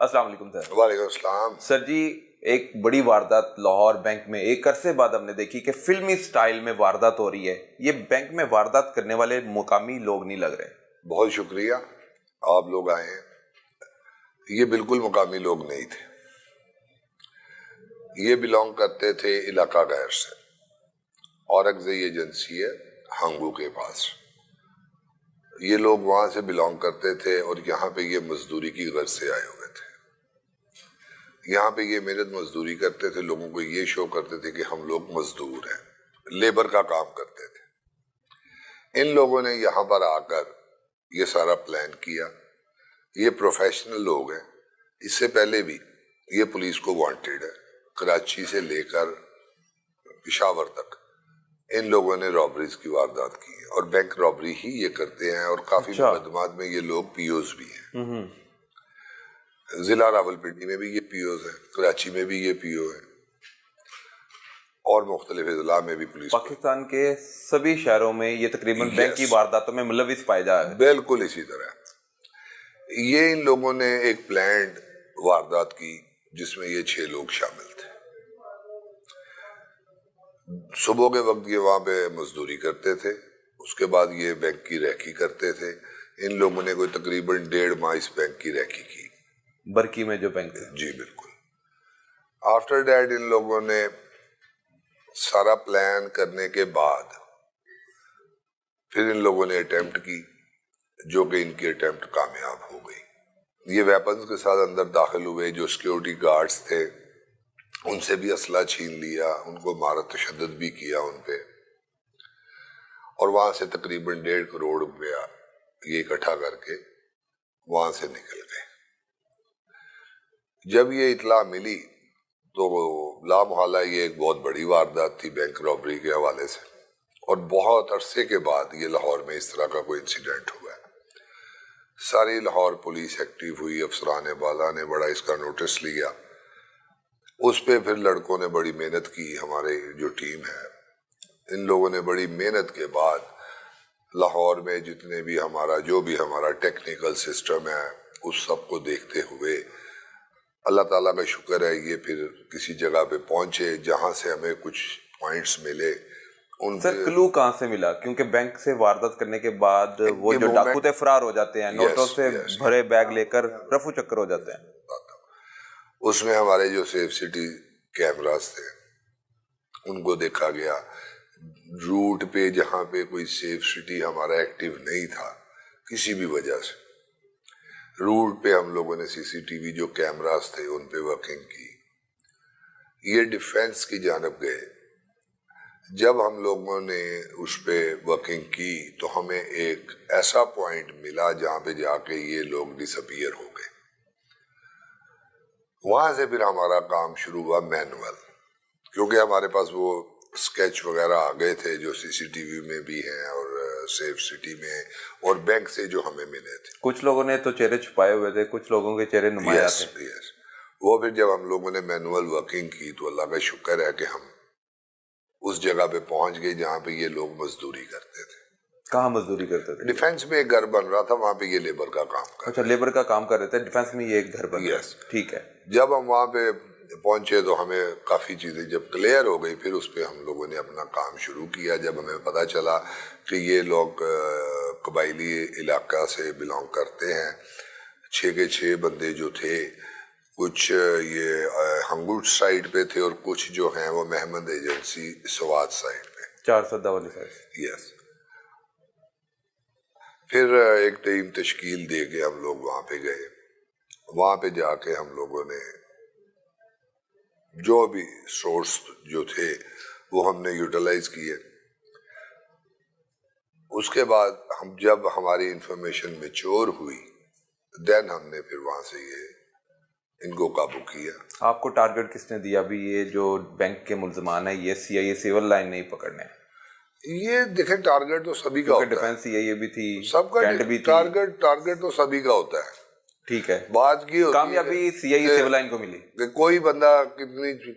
السلام علیکم سر۔ وعلیکم السلام سر جی، ایک بڑی واردات لاہور بینک میں ایک عرصے بعد ہم نے دیکھی کہ فلمی سٹائل میں واردات ہو رہی ہے۔ یہ بینک میں واردات کرنے والے مقامی لوگ نہیں لگ رہے۔ بہت شکریہ، آپ لوگ آئے ہیں۔ یہ بالکل مقامی لوگ نہیں تھے، یہ بلانگ کرتے تھے علاقہ غیر سے، اورنگزئی ایجنسی ہے ہنگو کے پاس۔ یہ لوگ وہاں سے بلانگ کرتے تھے اور یہاں پہ یہ مزدوری کی غرض سے آئے ہوئے تھے۔ یہاں پہ یہ محنت مزدوری کرتے تھے، لوگوں کو یہ شو کرتے تھے کہ ہم لوگ مزدور ہیں، لیبر کا کام کرتے تھے۔ ان لوگوں نے یہاں پر آ کر یہ سارا پلان کیا۔ یہ پروفیشنل لوگ ہیں، اس سے پہلے بھی یہ پولیس کو وانٹیڈ ہے۔ کراچی سے لے کر پشاور تک ان لوگوں نے رابریز کی واردات کی ہے، اور بینک رابری ہی یہ کرتے ہیں، اور کافی مقدمات میں یہ لوگ پی اوز بھی ہیں۔ ضلع راولپنڈی میں بھی یہ پی اوز ہیں، کراچی میں بھی یہ پی او ہے، اور مختلف اضلاع میں بھی پولیس۔ پاکستان کے سبھی شہروں میں یہ تقریباً بینک کی وارداتوں میں ملوث پائے جا رہے ہیں۔ بالکل اسی طرح یہ ان لوگوں نے ایک پلانڈ واردات کی جس میں یہ 6 لوگ شامل تھے۔ صبح کے وقت یہ وہاں پہ مزدوری کرتے تھے، اس کے بعد یہ بینک کی ریکی کرتے تھے۔ ان لوگوں نے کوئی تقریباً 1.5 ماہ اس بینک کی ریکی کی، برکی میں جو بینک ہے۔ جی بالکل۔ آفٹر دیٹ ان لوگوں نے سارا پلان کرنے کے بعد پھر ان لوگوں نے اٹیمپٹ کی، جو کہ ان کی اٹیمپٹ کامیاب ہو گئی۔ یہ ویپنز کے ساتھ اندر داخل ہوئے، جو سیکیورٹی گارڈز تھے ان سے بھی اسلحہ چھین لیا، ان کو مارا تشدد بھی کیا ان پہ، اور وہاں سے تقریباً 1.5 کروڑ روپیہ یہ اکٹھا کر کے وہاں سے نکل گئے۔ جب یہ اطلاع ملی تو لا محالہ یہ ایک بہت بڑی واردات تھی بینک رابری کے حوالے سے، اور بہت عرصے کے بعد یہ لاہور میں اس طرح کا کوئی انسیڈنٹ ہوا ہے۔ ساری لاہور پولیس ایکٹیو ہوئی، افسران بالا نے بڑا اس کا نوٹس لیا۔ اس پہ پھر لڑکوں نے بڑی محنت کی، ہمارے جو ٹیم ہے ان لوگوں نے بڑی محنت کے بعد لاہور میں جتنے بھی جو بھی ہمارا ٹیکنیکل سسٹم ہے اس سب کو دیکھتے ہوئے اللہ تعالیٰ کا شکر ہے یہ پھر کسی جگہ پہ پہنچے جہاں سے ہمیں کچھ پوائنٹس ملے۔ سر کلو کہاں سے ملا؟ کیونکہ بینک سے واردات کرنے کے بعد وہ جو ڈاکو تھے فرار ہو جاتے ہیں، نوٹوں سے بھرے بیگ لے کر رفو چکر ہو جاتے ہیں۔ اس میں ہمارے جو سیف سٹی کیمراز تھے ان کو دیکھا گیا، روٹ پہ جہاں پہ کوئی سیف سٹی ہمارا ایکٹیو نہیں تھا کسی بھی وجہ سے، روٹ پہ ہم لوگوں نے سی سی ٹی وی جو کیمراز تھے ان پہ ورکنگ کی۔ یہ ڈیفینس کی جانب گئے۔ جب ہم لوگوں نے اس پہ ورکنگ کی تو ہمیں ایک ایسا پوائنٹ ملا جہاں پہ جا کے یہ لوگ ڈس اپیئر ہو گئے۔ وہاں سے پھر ہمارا کام شروع ہوا مینول، کیونکہ ہمارے پاس وہ اسکیچ وغیرہ آ گئے تھے جو سی سی ٹی وی میں بھی ہیں اور سیف سٹی میں اور بینک سے جو ہمیں ملے تھے۔ کچھ لوگوں نے تو چہرے چھپائے ہوئے تھے، کچھ لوگوں کے چہرے نمایاں تھے۔ وہ پھر جب ہم لوگوں نے مینول ورکنگ کی تو اللہ کا شکر ہے کہ ہم اس جگہ پہ پہنچ گئے جہاں پہ یہ لوگ مزدوری کرتے تھے۔ کہاں مزدوری کرتے تھے؟ ڈیفینس میں ایک گھر بن رہا تھا، وہاں پہ یہ لیبر کا کام کرتے تھے۔ اچھا، لیبر کا کام کر رہے تھے، ڈیفینس میں یہ ایک گھر بن رہا ہے۔ ٹھیک ہے۔ جب ہم وہاں پہ پہنچے تو ہمیں کافی چیزیں جب کلیئر ہو گئی پھر اس پہ ہم لوگوں نے اپنا کام شروع کیا۔ جب ہمیں پتہ چلا کہ یہ لوگ قبائلی علاقہ سے بلانگ کرتے ہیں، 6 کے 6 بندے جو تھے، کچھ یہ ہنگوٹ سائڈ پہ تھے اور کچھ جو ہیں وہ محمد ایجنسی سوات سائڈ پہ، 410 والی سائڈ۔ یس۔ پھر ایک ٹیم تشکیل دے کے ہم لوگ وہاں پہ گئے۔ وہاں پہ جا کے ہم لوگوں نے جو بھی سورس جو تھے وہ ہم نے یوٹیلائز کیے۔ اس کے بعد جب ہماری انفارمیشن میچور ہوئی دین ہم نے پھر وہاں سے ان کو قابو کیا۔ آپ کو ٹارگٹ کس نے دیا بھی یہ جو بینک کے ملزمان ہیں یہ سی آئی اے سیول لائن نہیں پکڑنے؟ یہ دیکھیں ٹارگٹ تو سبھی کا ہوتا ہے، ڈیفینس سی آئی اے بھی تھی، سب کا ٹارگٹ تو سبھی کا ہوتا ہے۔ ٹھیک ہے، بات کی کامیابی سی آئی اے سیول لائن کو ملی کہ کوئی بندہ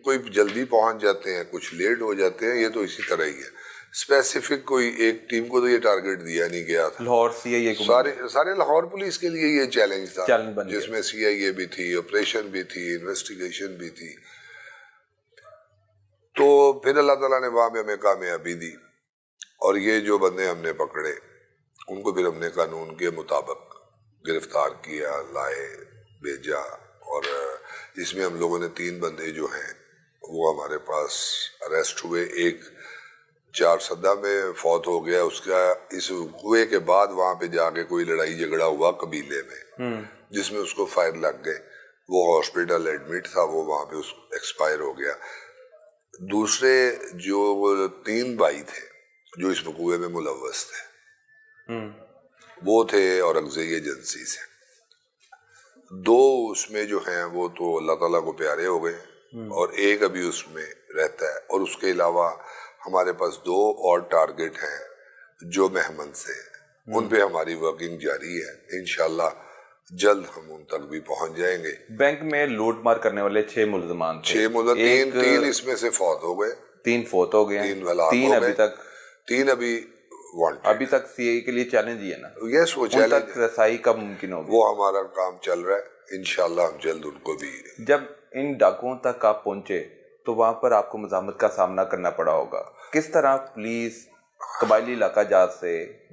کوئی جلدی پہنچ جاتے ہیں، کچھ لیٹ ہو جاتے ہیں، یہ تو اسی طرح ہی ہے۔ اسپیسیفک کوئی ایک ٹیم کو تو یہ ٹارگٹ دیا نہیں گیا تھا، لاہور CIA کو سارے لاہور پولیس کے لیے یہ چیلنج تھا، چیلنج بن جس میں CIA بھی تھی، آپریشن بھی تھی، انویسٹیگیشن بھی تھی. تو پھر اللہ تعالیٰ نے وہاں پہ ہمیں کامیابی دی، اور یہ جو بندے ہم نے پکڑے ان کو پھر ہم نے قانون کے مطابق گرفتار کیا، لائے، بھیجا. اور اس میں ہم لوگوں نے 3 بندے جو ہیں وہ ہمارے پاس اریسٹ ہوئے. ایک 4 سدہ میں فوت ہو گیا، اس کا اس وقوعے کے بعد وہاں پہ جا کے کوئی لڑائی جھگڑا ہوا قبیلے میں جس میں اس کو فائر لگ گئے، وہ ہاسپٹل ایڈمٹ تھا، وہ وہاں پہ ایکسپائر ہو گیا. دوسرے جو 3 بھائی تھے جو اس وقوعے میں ملوث تھے وہ تھے اورنگزئی ایجنسی سے. 2 اس میں جو ہیں وہ تو اللہ تعالیٰ کو پیارے ہو گئے، اور ایک ابھی اس میں رہتا ہے. اور اس کے علاوہ ہمارے پاس 2 اور ٹارگٹ ہیں جو مہمند سے ہیں، ان پہ ہماری ورکنگ جاری ہے. انشاءاللہ جلد ہم ان تک بھی پہنچ جائیں گے. بینک میں لوٹ مار کرنے والے 6 ملزمان تھے، 6 ملزمان، 3 اس میں سے فوت ہو گئے، 3 فوت ہو گئے، 3 ہلاک ہو 3 گئے، ابھی تک 3 ابھی وانٹڈ. ابھی تک CIA کے لیے چیلنج ہی ہے نا، یس، وہ ان چیلنج تک رسائی کب ممکن ہوگی؟ وہ ہمارا کام چل رہا ہے، انشاءاللہ ہم جلد ان کو بھی. جب ان ڈاکوؤں تک آپ پہنچے تو وہاں پر آپ کو مزاحمت کا سامنا کرنا پڑا ہوگا. کس طرح پولیس قبائلی علاقہ جات سے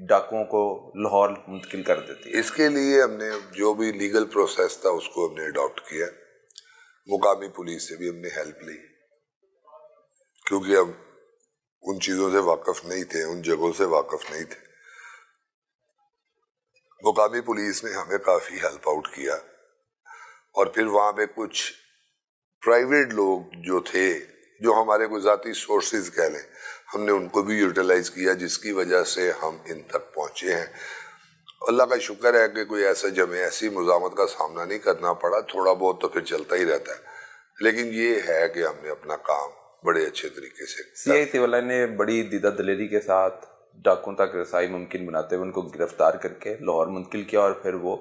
ڈاکوؤں کو لاہور منتقل کر دیتی ہے؟ اس کے لیے ہم نے جو بھی لیگل پروسیس تھا اس کو ہم نے اڈاپٹ کیا. مقامی پولیس سے بھی ہم نے ہیلپ لی، کیونکہ ہم ان چیزوں سے واقف نہیں تھے، ان جگہوں سے واقف نہیں تھے. مقامی پولیس نے ہمیں کافی ہیلپ آؤٹ کیا، اور پھر وہاں پہ کچھ پرائیویٹ لوگ جو تھے، جو ہمارے کوئی ذاتی سورسز کہہ لیں، ہم نے ان کو بھی یوٹیلائز کیا، جس کی وجہ سے ہم ان تک پہنچے ہیں. اللہ کا شکر ہے کہ کوئی ایسی مزاحمت کا سامنا نہیں کرنا پڑا. تھوڑا بہت تو پھر چلتا ہی رہتا ہے، لیکن یہ ہے کہ ہم نے اپنا کام بڑے اچھے طریقے سے. CIA والے نے بڑی دیدہ دلیری کے ساتھ ڈاکوؤں تک رسائی ممکن بناتے ہوئے ان کو گرفتار کر کے لاہور منتقل کیا، اور پھر وہ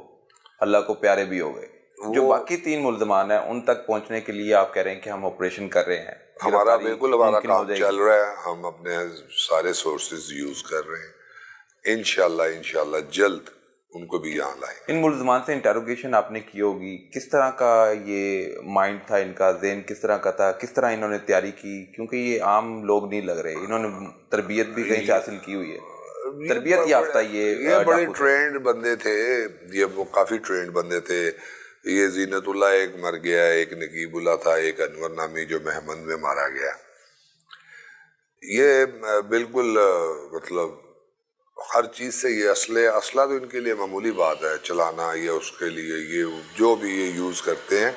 اللہ کو پیارے بھی ہو گئے. جو باقی 3 ملزمان ہیں ان تک پہنچنے کے لیے آپ کہہ رہے ہیں کہ ہم آپریشن کر رہے ہیں. ہمارا کام چل رہا ہے، ہم اپنے سارے سورسز یوز کر رہے ہیں. انشاءاللہ جلد ان کو بھی یہاں لائیں. ان ملزمان سے انٹروگیشن آپ نے کی ہوگی، کس طرح کا یہ مائنڈ تھا ان کا، ذہن کس طرح کا تھا، کس طرح انہوں نے تیاری کی؟ کیونکہ یہ عام لوگ نہیں لگ رہے، انہوں نے تربیت بھی کہیں سے حاصل کی ہوئی ہے، تربیت یافتہ. یہ بڑے ٹرینڈ بندے تھے، یہ کافی ٹرینڈ بندے تھے. یہ زینت اللہ ایک مر گیا، ایک نقیب اللہ تھا، ایک انور نامی جو مہمند میں مارا گیا. یہ بالکل مطلب ہر چیز سے یہ اسلحہ تو ان کے لیے معمولی بات ہے چلانا، یہ اس کے لیے یہ جو بھی یہ یوز کرتے ہیں.